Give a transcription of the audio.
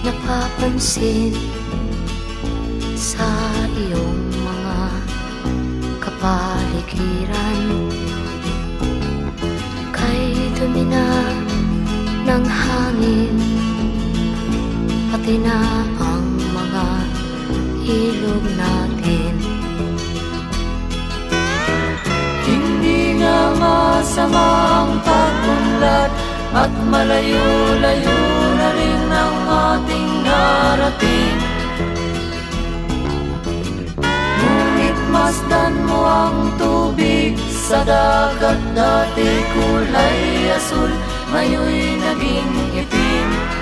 napapansin sa iyong mga kapaligiran. Kay dumi na ng hangin, pati na ang mga ilog natin. Hindi nga masama ang pag-unlad, at malayo-layo na rin ang ating narating. Ngunit masdan mo ang tubig sa dagat, dati kulay asul, ngayon'y naging itim.